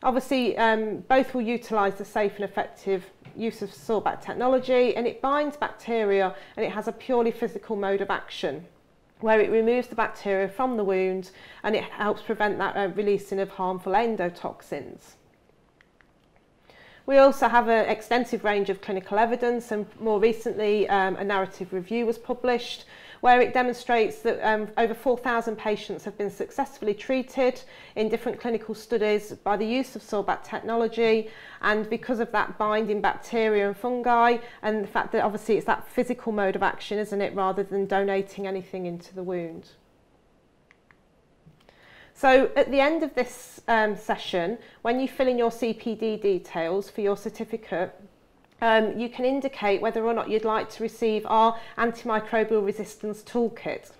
Obviously, both will utilise the safe and effective use of Sorbact technology, and it binds bacteria, and it has a purely physical mode of action where it removes the bacteria from the wound, and it helps prevent that releasing of harmful endotoxins. We also have an extensive range of clinical evidence, and more recently a narrative review was published where it demonstrates that over 4,000 patients have been successfully treated in different clinical studies by the use of Sorbact technology, and because of that binding bacteria and fungi, and the fact that obviously it's that physical mode of action, isn't it, rather than donating anything into the wound. So at the end of this session, when you fill in your CPD details for your certificate, you can indicate whether or not you'd like to receive our antimicrobial resistance toolkit.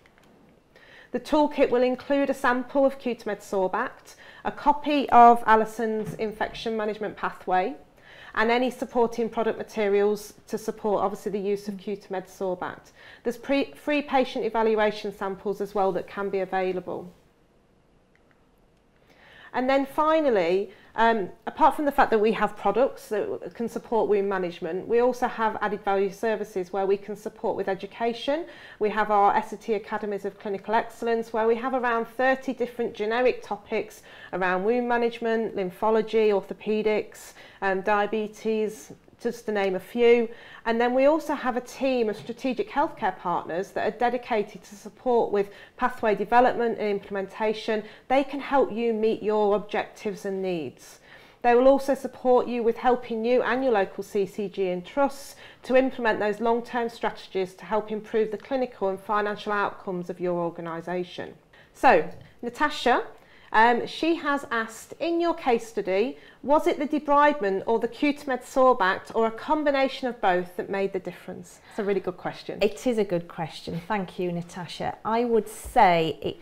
The toolkit will include a sample of Cutimed Sorbact, a copy of Alison's infection management pathway, and any supporting product materials to support obviously the use of Cutimed Sorbact. There's free patient evaluation samples as well that can be available. And then finally, apart from the fact that we have products that can support wound management, we also have added value services where we can support with education. We have our S&T Academies of Clinical Excellence, where we have around 30 different generic topics around wound management, lymphology, orthopedics, diabetes, just to name a few. And then we also have a team of strategic healthcare partners that are dedicated to support with pathway development and implementation. They can help you meet your objectives and needs. They will also support you with helping you and your local CCG and trusts to implement those long-term strategies to help improve the clinical and financial outcomes of your organisation. So, Natasha, she has asked, in your case study, was it the debridement or the Cutimed Sorbact or a combination of both that made the difference? It's a really good question. It is a good question. Thank you, Natasha. I would say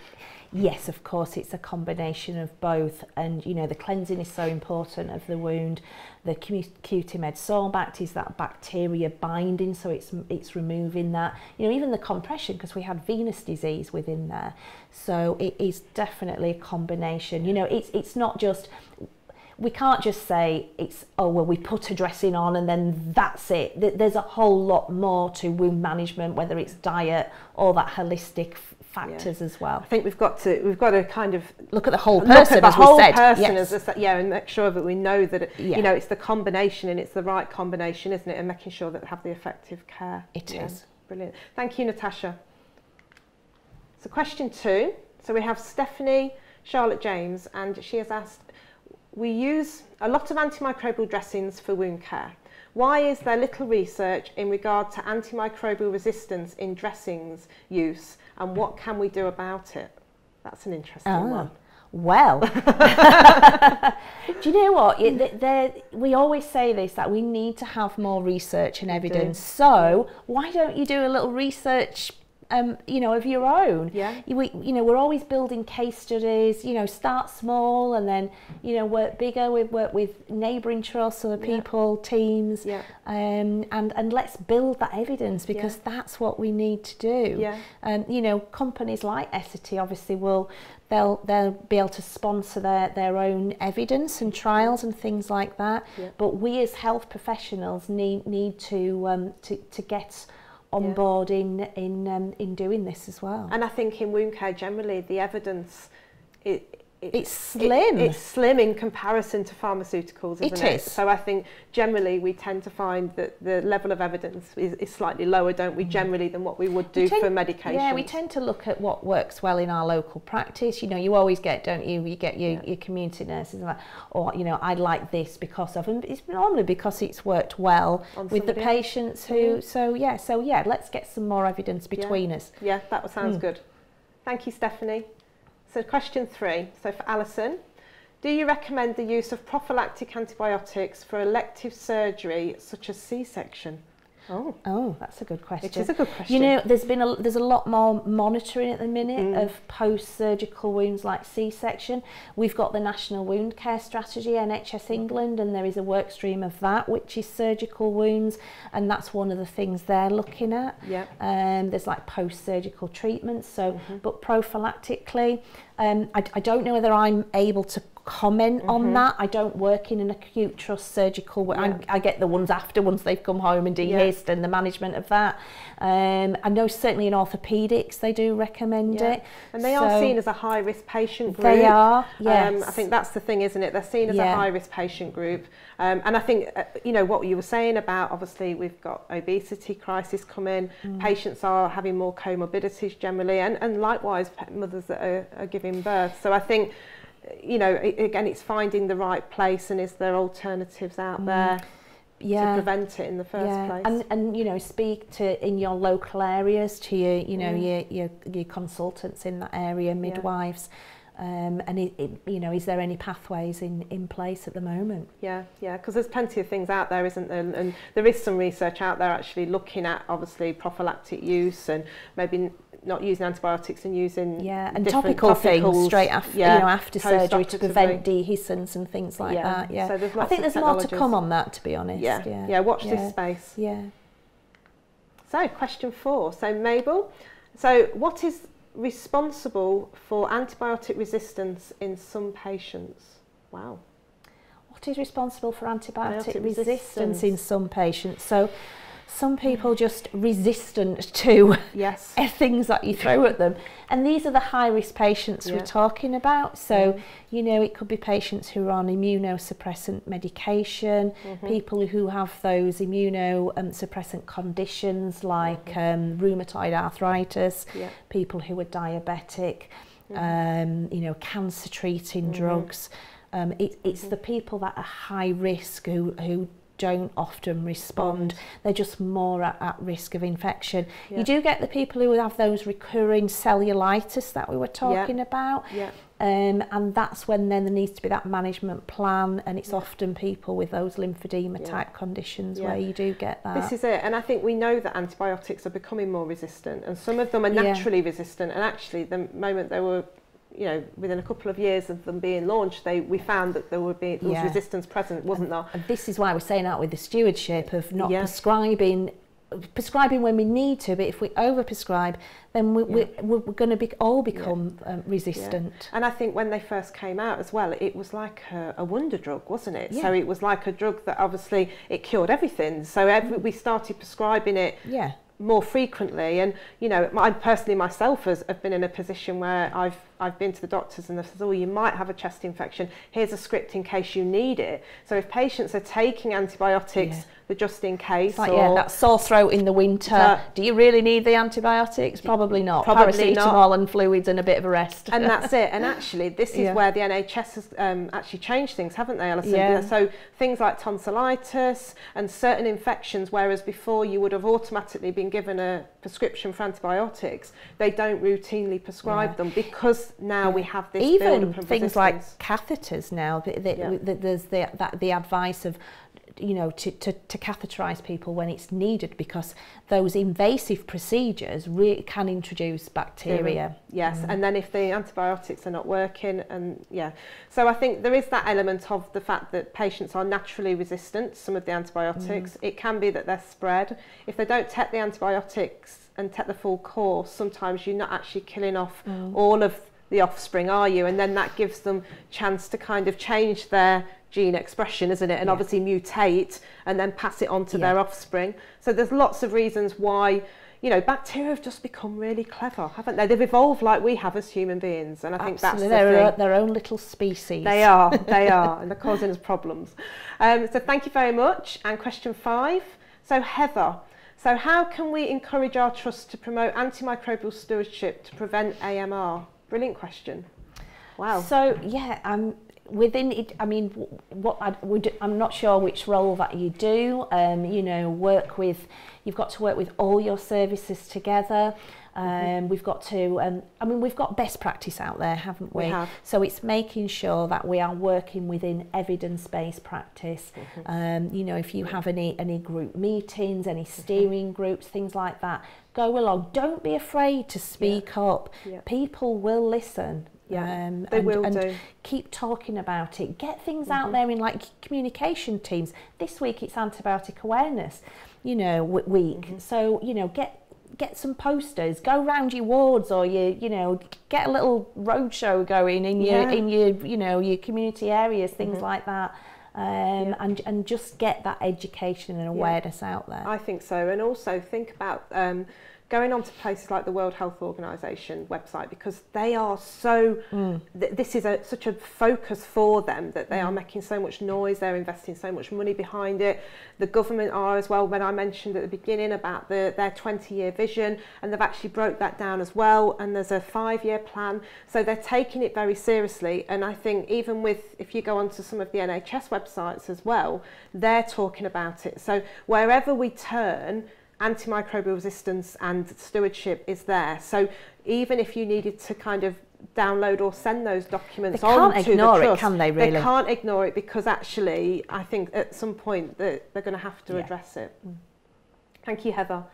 yes, of course, it's a combination of both. And, you know, the cleansing is so important of the wound. The Cutimed Sorbact is that bacteria binding, so it's removing that. You know, even the compression, because we had venous disease within there. So it is definitely a combination. You know, it's not just, we can't just say it's, oh, well, we put a dressing on and then that's it. There's a whole lot more to wound management, whether it's diet or that holistic factors as well. I think we've got to kind of look at the whole person, as we said. And make sure that we know that you know, it's the combination and it's the right combination, isn't it? And making sure that we have the effective care. It is. Brilliant. Thank you, Natasha. So question 2. So we have Stephanie Charlotte James, and she has asked, we use a lot of antimicrobial dressings for wound care. Why is there little research in regard to antimicrobial resistance in dressings use, and what can we do about it? That's an interesting one. Well, do you know what? We always say this, that we need to have more research and evidence. So why don't you do a little research, you know, of your own? Yeah. You know, we're always building case studies. You know, start small and then, you know, work bigger. We work with neighbouring trusts, other people, teams, and let's build that evidence, because that's what we need to do. Yeah. You know, companies like S&T obviously they'll be able to sponsor their own evidence and trials and things like that. Yeah. But we as health professionals need to get on board in doing this as well. And I think in wound care generally, the evidence it's slim. It's slim in comparison to pharmaceuticals, isn't it? So I think generally we tend to find that the level of evidence is slightly lower, don't we, generally, than what we would do for medication. Yeah, we tend to look at what works well in our local practice. You know, you always get, don't you? You get your community nurses, and or, you know, I like this because of, and it's normally because it's worked well with the patients who. So yeah, let's get some more evidence between us. Yeah, that sounds good. Thank you, Stephanie. So question 3, so for Alison, do you recommend the use of prophylactic antibiotics for elective surgery such as C-section? Oh, that's a good question. It is a good question. You know, there's a lot more monitoring at the minute of post-surgical wounds like C-section. We've got the National Wound Care Strategy, NHS England, and there is a work stream of that, which is surgical wounds, and that's one of the things they're looking at. Yeah. There's like post-surgical treatments, so but prophylactically, I don't know whether I'm able to comment on that. I don't work in an acute trust surgical. I get the ones after, once they've come home and dehisced and the management of that. I know certainly in orthopedics they do recommend it. And they are seen as a high-risk patient group. They are, yes. I think that's the thing, isn't it? They're seen as a high-risk patient group. And I think, you know, what you were saying about, obviously, we've got obesity crisis coming. Patients are having more comorbidities generally, and likewise mothers that are giving birth. So I think, you know, again, it's finding the right place, and is there alternatives out there to prevent it in the first place? And you know, speak to in your local areas to your, you know, your consultants in that area, midwives. And you know, is there any pathways in place at the moment? Yeah, because there's plenty of things out there, isn't there? And there is some research out there actually looking at, obviously, prophylactic use, and maybe not using antibiotics and using and topical things straight after, you know, after surgery to prevent dehiscence and things like that. Yeah, so there's lots I think there's more to come on that, to be honest. Watch this space. So question 4. So Mabel, so what is responsible for antibiotic resistance in some patients. Wow. What is responsible for antibiotic Resistance resistance in some patients? So some people just resistant to yes. things that you throw at them. And these are the high-risk patients we're talking about. So, you know, it could be patients who are on immunosuppressant medication, people who have those immunosuppressant conditions like rheumatoid arthritis, people who are diabetic, you know, cancer-treating drugs. It's the people that are high risk who don't often respond. They're just more at risk of infection. You do get the people who have those recurring cellulitis that we were talking about. And that's when then there needs to be that management plan, and it's often people with those lymphedema type conditions where you do get that. This is it, and I think we know that antibiotics are becoming more resistant, and some of them are naturally resistant, and actually the moment they were, you know, within a couple of years of them being launched, we found that there was resistance present, wasn't there? And this is why we're saying out with the stewardship of not prescribing when we need to, but if we overprescribe, then we're going to all become resistant. And I think when they first came out as well, it was like a wonder drug, wasn't it? So it was like a drug that obviously it cured everything. So we started prescribing it more frequently, and you know, I personally myself have been in a position where I've been to the doctors and they said, oh, you might have a chest infection, here's a script in case you need it. So if patients are taking antibiotics just in case, like, that sore throat in the winter, do you really need the antibiotics? Probably not. Paracetamol and fluids and a bit of a rest. And that's it. And actually this is where the NHS has actually changed things, haven't they, Alison? So things like tonsillitis and certain infections, whereas before you would have automatically been given a prescription for antibiotics, they don't routinely prescribe them because now we have this even things like catheters now. There's the advice of, you know, to catheterize people when it's needed, because those invasive procedures really can introduce bacteria. And then if the antibiotics are not working, and so I think there is that element of the fact that patients are naturally resistant to some of the antibiotics. It can be that they're spread. If they don't take the antibiotics and take the full course, sometimes you're not actually killing off all of the offspring, are you? And then that gives them chance to kind of change their gene expression, isn't it? And obviously mutate and then pass it on to their offspring. So there's lots of reasons why, you know, bacteria have just become really clever, haven't they? They've evolved like we have as human beings, and I think that's the thing. Their own little species. They are, and they're causing us problems. So thank you very much. And question 5. So Heather, so how can we encourage our trusts to promote antimicrobial stewardship to prevent AMR? Brilliant question. Wow. So within it, I mean, I'm not sure which role that you do. You know, you've got to work with all your services together. We've got to, I mean, we've got best practice out there, haven't we? We have. So it's making sure that we are working within evidence-based practice. You know, if you have any group meetings, any steering groups, things like that, go along. Don't be afraid to speak up. People will listen. They will do. Keep talking about it. Get things out there in like communication teams. This week it's antibiotic awareness, you know, week. So, you know, get some posters, go round your wards, or you know, get a little roadshow going in your you know, your community areas, things like that. And just get that education and awareness out there. I think so. And also think about going on to places like the World Health Organization website, because they are so, this is such a focus for them, that they are making so much noise, they're investing so much money behind it. The government are as well, when I mentioned at the beginning about their 20-year vision, and they've actually broke that down as well, and there's a 5-year plan. So they're taking it very seriously, and I think even if you go onto some of the NHS websites as well, they're talking about it. So wherever we turn, antimicrobial resistance and stewardship is there. So even if you needed to kind of download or send those documents on to the trust, they can't ignore it, can they, really? They can't ignore it, because actually I think at some point that they're going to have to address it. Thank you, Heather.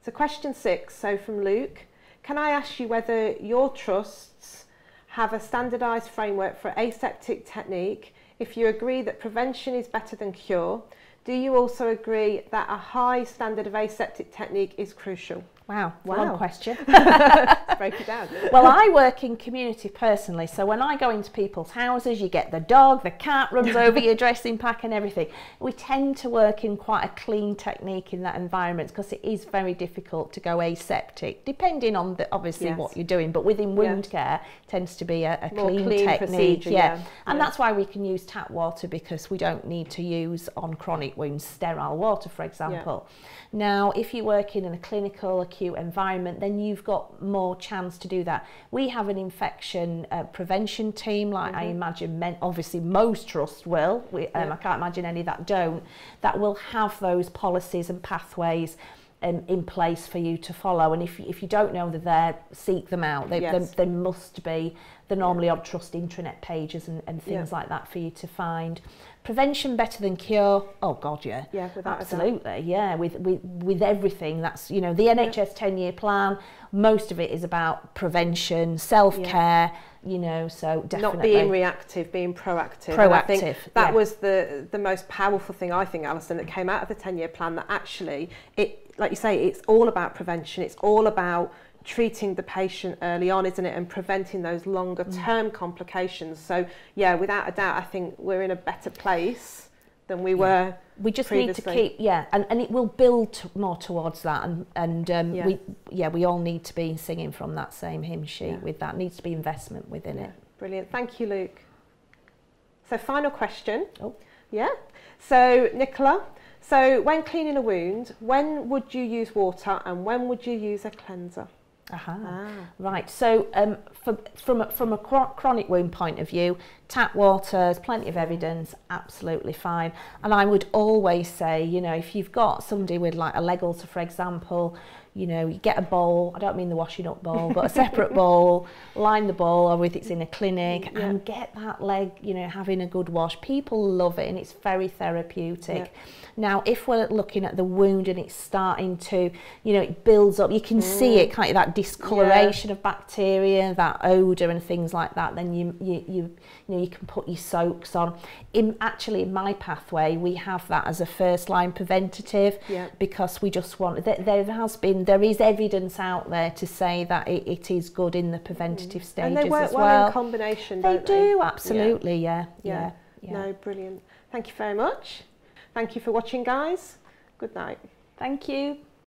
So question 6, so from Luke, can I ask you whether your trusts have a standardised framework for aseptic technique? If you agree that prevention is better than cure, do you also agree that a high standard of aseptic technique is crucial? Wow, long question. Break it down. Well, I work in community personally, so when I go into people's houses, you get the dog, the cat runs over your dressing pack and everything. We tend to work in quite a clean technique in that environment because it is very difficult to go aseptic, depending on obviously what you're doing. But within wound care, it tends to be a clean technique. And that's why we can use tap water, because we don't need to use on chronic wounds sterile water, for example. Now, if you work in a clinical acute environment, then you've got more chance to do that. We have an infection prevention team, like I imagine obviously most trusts will. I can't imagine any that don't. That will have those policies and pathways in place for you to follow. And if you don't know that they're, seek them out. They must be. They're normally on trust intranet pages and things like that for you to find. Prevention better than cure? Oh God, yeah. Yeah, without absolutely, yeah. With everything, that's, you know, the NHS 10-year plan, most of it is about prevention, self-care, you know, so definitely. Not being reactive, being proactive. Proactive, I think that was the most powerful thing, I think, Alison, that came out of the 10-year plan, that actually, it, like you say, it's all about prevention, it's all about treating the patient early on, isn't it, and preventing those longer term complications. So yeah, without a doubt, I think we're in a better place than we were we just previously. Need to keep and it will build more towards that, and we all need to be singing from that same hymn sheet. With that needs to be investment within it. Brilliant, thank you, Luke. So final question. So Nicola, so when cleaning a wound, when would you use water and when would you use a cleanser? Right, so from a chronic wound point of view, tap water, there's plenty of evidence, absolutely fine. And I would always say, you know, if you've got somebody with like a leg ulcer, for example, you know, you get a bowl, I don't mean the washing up bowl, but a separate bowl, line the bowl, or if it's in a clinic, and get that leg, you know, having a good wash. People love it and it's very therapeutic. Now, if we're looking at the wound and it's starting to, you know, it builds up, you can see it, kind of that discoloration of bacteria, that odour and things like that, then you know, you can put your soaks on. In my pathway, we have that as a first line preventative, because we just want, there is evidence out there to say that it is good in the preventative stages and they work as well in combination, don't they? They do, absolutely, yeah. No, brilliant. Thank you very much. Thank you for watching, guys. Good night. Thank you.